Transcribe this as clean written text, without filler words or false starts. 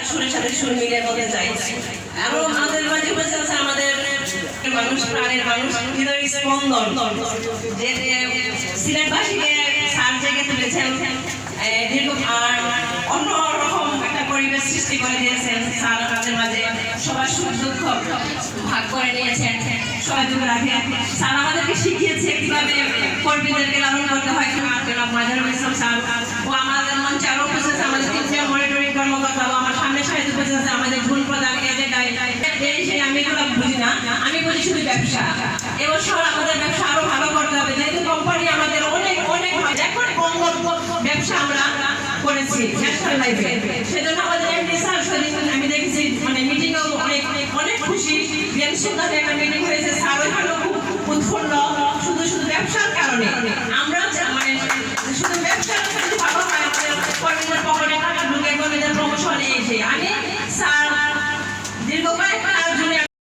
সুরের সাথে সুর মিলিয়ে বলতে চাই। এবং আমাদের মাঝে বসে আছে আমাদের মানুষ, প্রাণের মানুষ, হৃদয়ের স্পন্দন, যে সিলেটবাসীকে স্যার জেগে তুলেছেন, দীর্ঘ আর অন্যরকম একটা পরিবেশ সৃষ্টি করে দিয়েছেন। স্যার আমাদের মাঝে সবার সুখ দুঃখ ভাগ করে নিয়েছেন, সহযোগ রাখে। স্যার আমাদেরকে শিখিয়েছে কিভাবে কর্মীদেরকে লালন করতে হয়। মাজারুল ইসলাম স্যার ও আমাদের মঞ্চে আরো উপস্থিত আছে আমাদের তিনজন মনিটরিং কর্মকর্তা, আমার সামনে সাহিত্য উপস্থিত আছে আমাদের ভুল প্রধান আমি এগুলো বুঝি না, আমি বুঝি শুধু ব্যবসা। এবছর আমাদের ব্যবসা আরো ভালো করতে হবে, যেহেতু কোম্পানি আমাদের অনেক অনেক রেকর্ড ব্যবসা আমরা করেছি ন্যাশনাল লাইফে। সেজন্য আমাদের এমডি স্যার আমি দেখেছি মানে মিটিংও অনেক অনেক খুশি। সুন্দর একটা মিটিং হয়েছে, স্যার ওইখানে খুব উৎফুল্ল, শুধু শুধু ব্যবসার কারণে। আমরা মানে শুধু ব্যবসার ভালো হয়, আমাদের কর্মীদের পকেটে টাকা ঢুকে কর্মীদের প্রমোশনে এসে আমি